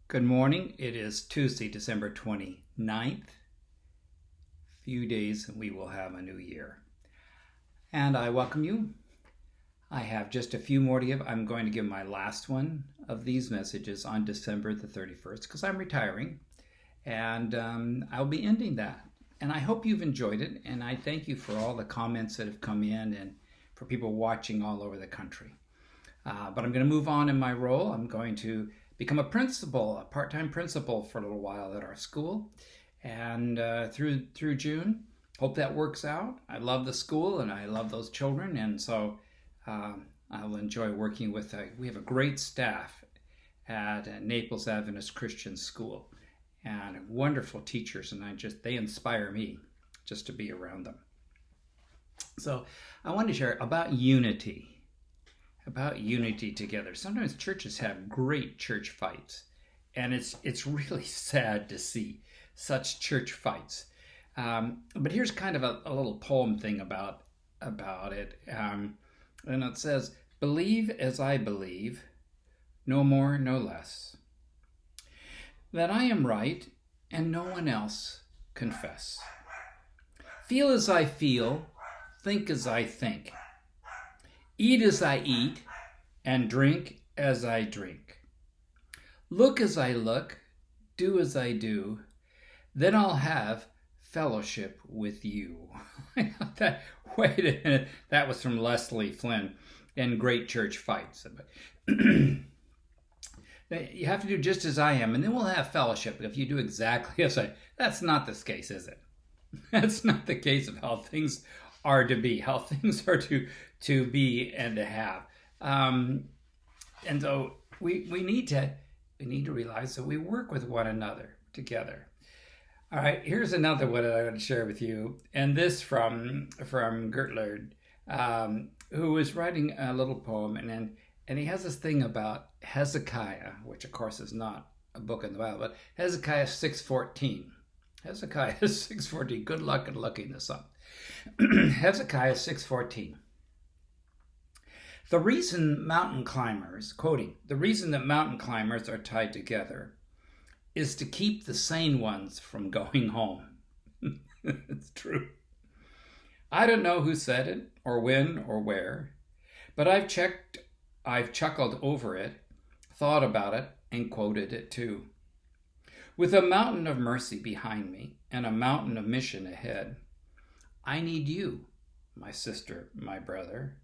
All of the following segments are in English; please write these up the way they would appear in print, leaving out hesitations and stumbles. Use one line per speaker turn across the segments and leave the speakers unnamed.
Good morning. It is Tuesday, December 29th. Few days and we will have a new year. And I welcome you. I have just a few more to give. I'm going to give my last one of these messages on December the 31st because I'm retiring. And I'll be ending that. And I hope you've enjoyed it. And I thank you for all the comments that have come in and for people watching all over the country. But I'm going to move on in my role. I'm going to become a principal, a part-time principal for a little while at our school, and through June. Hope that works out. I love the school and I love those children, and so I'll enjoy working with. We have a great staff at Naples Adventist Christian School, and wonderful teachers, and they inspire me just to be around them. So I want to share about unity together. Sometimes churches have great church fights, and it's really sad to see such church fights. But here's kind of a little poem thing about it, and it says, "Believe as I believe, no more, no less. That I am right, and no one else confess. Feel as I feel, think as I think. Eat as I eat, and drink as I drink. Look as I look, do as I do, then I'll have fellowship with you." Wait a minute, that was from Leslie Flynn in Great Church Fights. You have to do just as I am, and then we'll have fellowship. If you do exactly as that's not the case, is it? That's not the case of how things are to be, how things are to be and to have. And so we need to realize that we work with one another together. All right, here's another one that I'm going to share with you, and this from Gertlard, who was writing a little poem, and he has this thing about Hezekiah, which of course is not a book in the Bible, but Hezekiah 6:14. Hezekiah 6:14. Good luck at looking this up. Hezekiah 6:14. The reason mountain climbers, quoting, "The reason that mountain climbers are tied together is to keep the sane ones from going home." It's true. I don't know who said it, or when, or where, but I've chuckled over it, thought about it, and quoted it too. With a mountain of mercy behind me and a mountain of mission ahead, I need you, my sister, my brother.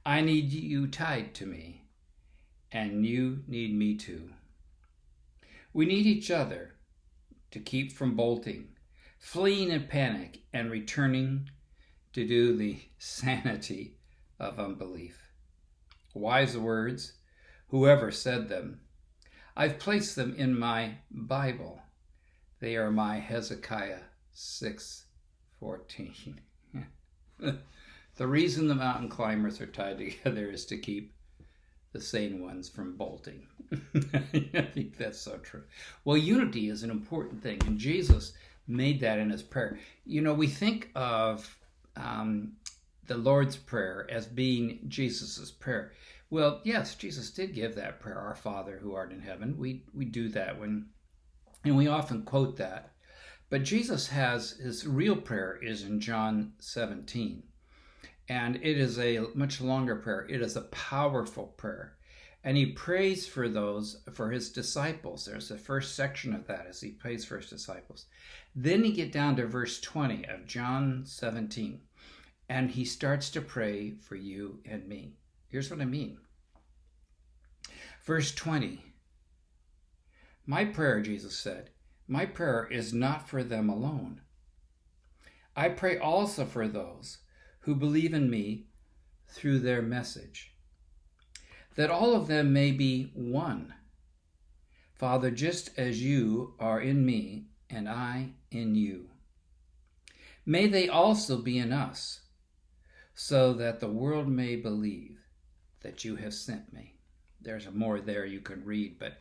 I need you tied to me, and you need me too. We need each other to keep from bolting, fleeing in panic, and returning to do the sanity of unbelief. Wise words, whoever said them. I've placed them in my Bible. They are my Hezekiah 6:14. The reason the mountain climbers are tied together is to keep the sane ones from bolting. I think that's so true. Well, unity is an important thing, and Jesus made that in his prayer. You know, we think of the Lord's Prayer as being Jesus's prayer. Well, yes, Jesus did give that prayer, "Our Father who art in heaven." We do that and we often quote that. But Jesus has, his real prayer is in John 17. And it is a much longer prayer. It is a powerful prayer. And he prays for his disciples. There's the first section of that as he prays for his disciples. Then you get down to verse 20 of John 17. And he starts to pray for you and me. Here's what I mean. Verse 20. My prayer, Jesus said, my prayer is not for them alone. I pray also for those who believe in me through their message, that all of them may be one. Father, just as you are in me and I in you, may they also be in us, so that the world may believe that you have sent me. There's more there you could read, but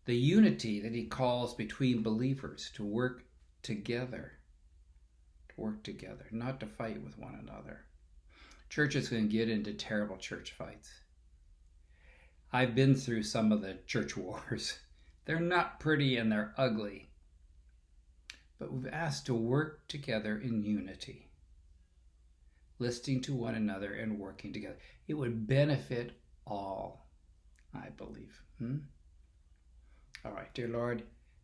the unity that he calls between believers to work together, not to fight with one another. Churches can get into terrible church fights. I've been through some of the church wars, They're not pretty and they're ugly. But we've asked to work together in unity, listening to one another and working together. It would benefit all, I believe. All right, dear Lord,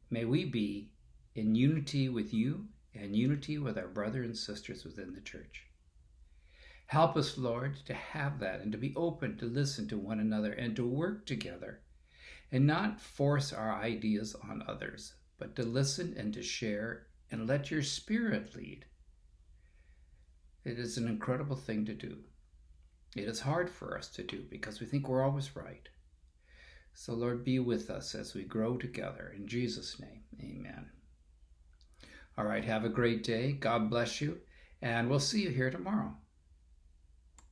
may we be in unity with you and unity with our brothers and sisters within the church. Help us, Lord, to have that and to be open to listen to one another and to work together and not force our ideas on others, but to listen and to share and let your Spirit lead. It is an incredible thing to do. It is hard for us to do because we think we're always right. So, Lord, be with us as we grow together. In Jesus' name, amen. All right, have a great day. God bless you, and we'll see you here tomorrow.